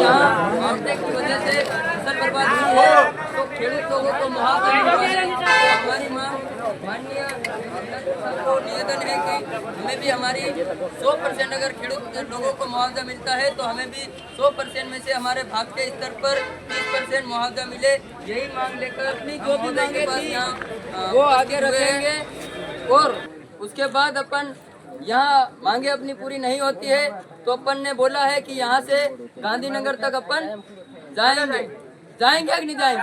यहाँ आउटटेक की वजह से फसल बर्बाद हुई है, तो खेडूत लोगों को मुआवजा हमारी माननीय को निवेदन है कि हमें भी हमारी 100% अगर खेडूत लोगों को मुआवजा मिलता है तो हमें भी 100% में से हमारे भाग के स्तर पर 30% मुआवजा मिले। यही मांग लेकर अपनी जो भी मांगे थी यहाँ वो आगे रखेंगे और उसके बाद अपन यहाँ मांगे अपनी पूरी नहीं होती है तो अपन ने बोला है कि यहाँ से गांधीनगर तक अपन जाएंगे कि नहीं जाएंगे।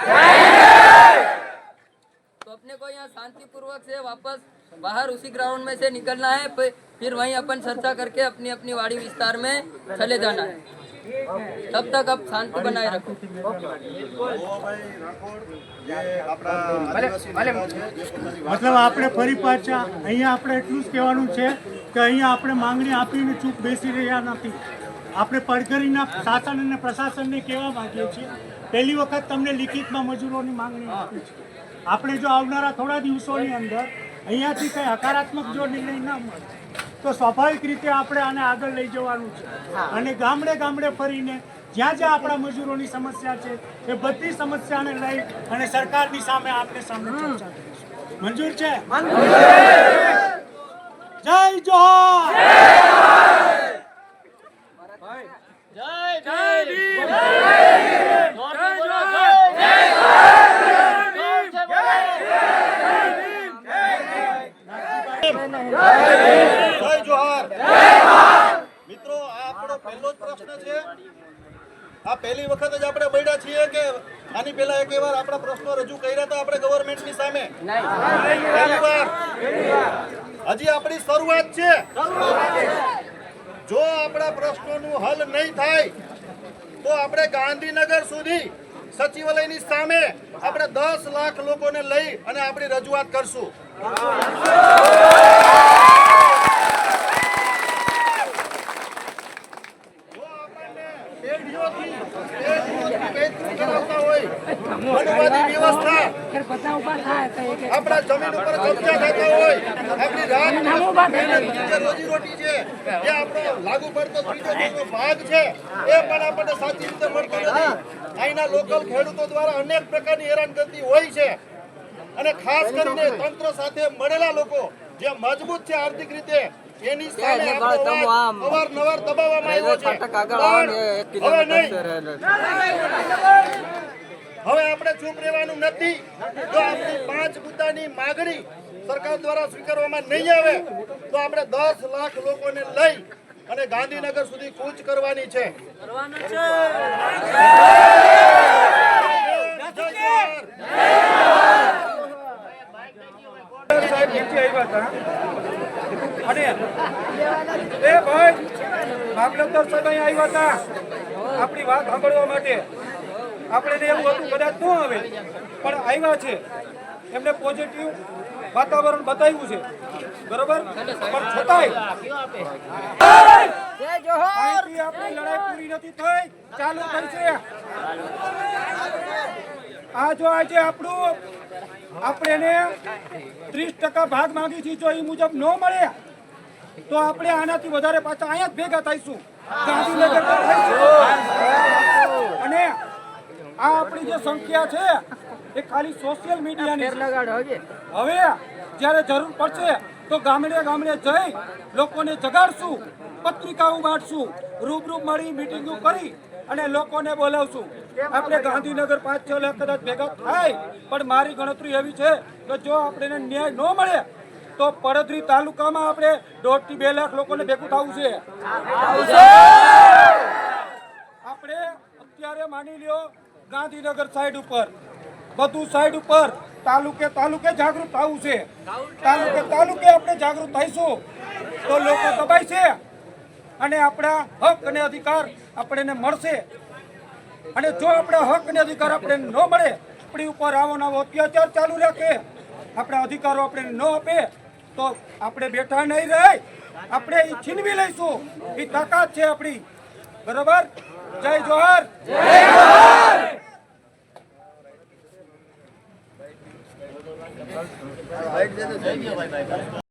तो अपने को यहाँ शांतिपूर्वक से वापस बाहर उसी ग्राउंड में से निकलना है, फिर वहीं अपन चर्चा करके अपनी अपनी वाड़ी विस्तार में चले जाना है। तब तक आप शांति बनाए रखो। मतलब આપણે ફરી પાછા અહીંયા આપણે એટલું જ કહેવાનું છે કે અહીંયા આપણે માંગણી આપીને ચૂપ બેસી રહ્યા નથી। આપણે પડઘરીના શાસન અને પ્રશાસનને કહેવા માંગીએ છીએ, પહેલી વખત તમને લિખિતમાં મજૂરોની માંગણી આપી છે। આપણે જો આવનારા થોડા દિવસોની અંદર અહીંયાથી કંઈ હકારાત્મક જો નિર્ણય ન મળે તો સ્વાભાવિક રીતે આપણે આને આગળ લઈ જવાનું છે અને ગામડે ગામડે ફરીને જ્યાં જ્યાં આપણા મજૂરોની સમસ્યા છે એ બધી સમસ્યાને લઈ અને સરકારની સામે આપણે સામે ચર્ચા કરીશું। મંજૂર છે? જય જોહર, મિત્રો આપણો પહેલો જ પ્રશ્ન છે। આ પહેલી વખત જ આપણે બળ્યા છીએ કે આની પહેલા એક વાર આપણા પ્રશ્નો રજૂ કર્યા હતા આપણે ગવર્નમેન્ટની સામે? પહેલી વાર। હજી આપણી શરૂઆત છે। જો આપણા પ્રશ્નોનું હલ નહીં થાય તો આપણે ગાંધીનગર સુધી સચિવાલયની સામે આપણે 10 લાખ લોકોને લઈ અને આપણી રજૂઆત કરશું। આપણા જમીન ઉપર કબજા થતા હોય, આપણી રોજીરોટી છે જે આપણો લાગુ પડતો ત્રીજો ભાગ છે એ પણ આપણને સાચી રીતે મળતો નથી। અહીંના લોકલ ખેડૂતો દ્વારા અનેક પ્રકારની હેરાનગતિ હોય છે અને ખાસ કરીને તંત્ર સાથે મળેલા લોકો જે મજબૂત છે આર્થિક રીતે એની સામે અવારનવાર દબાવવામાં આવ્યો છે। હવે નહીં, હવે આપણે ચૂપ રહેવાનું નથી। જો આપણી 5 મુદ્દાની માગણી સરકાર દ્વારા સ્વીકારવામાં નહીં આવે તો આપણે 10 લાખ લોકોને લઈ અને ગાંધીનગર સુધી કૂચ કરવાની છે। મામલતદાર સાહેબ અહીંયા આવ્યા હતા આપણી વાત સાંભળવા માટે। આપણે એવું હતું કદાચ ન આવે પણ આવ્યા છે, એમને પોઝિટિવ વાતાવરણ બતાવ્યું છે, બરોબર? પણ છતાંય આપણી લડાઈ પૂરી નથી થઈ, ચાલુ થઈ છે। આ જો આજે આપણે 30% ભાગ માંગી છે, જો એ મુજબ ન મળે તો આપણે આનાથી વધારે પાછા અહીંયા જ ભેગા થઈશું ગાંધીનગર અને આ આપણી જે સંખ્યા છે એ ખાલી સોશિયલ મીડિયાની છે। હવે જ્યારે જરૂર પડશે તો ગામડે ગામડે જઈ લોકોને જગાડશું, પત્રિકાઓ બાંટશું, રૂબરૂ મળી મીટિંગો કરી અને લોકોને બોલાવશું। આપણે ગાંધીનગર 5-6 લાખ કદાચ ભેગા થાય પણ મારી ગણતરી એવી છે કે જો આપણે ન્યાય ન મળે તો પડધરી તાલુકામાં આપણે 1.5 થી 2 લાખ લોકોને ભેગું થવું છે। આપણે અત્યારે માની લ્યો ગાંધીનગર સાઈડ ઉપર, બધું સાઈડ ઉપર તાલુકે જાગૃત થવું છે। તાલુકે આપણે જાગૃત થઈશું તો લોકો દબાય છે અને આપણા હક અને અધિકાર આપણને મળશે। અને જો આપણા હક અને અધિકાર આપણે ન મળે, આપણી ઉપર આવો નવો અત્યાચાર ચાલુ રાખે, આપણા અધિકારો આપણે ન આપે તો આપણે બેઠા નહીં રહે, આપણે એ છીનવી લઈશું। એ તાકાત છે આપણી, બરોબર? જય જોહર।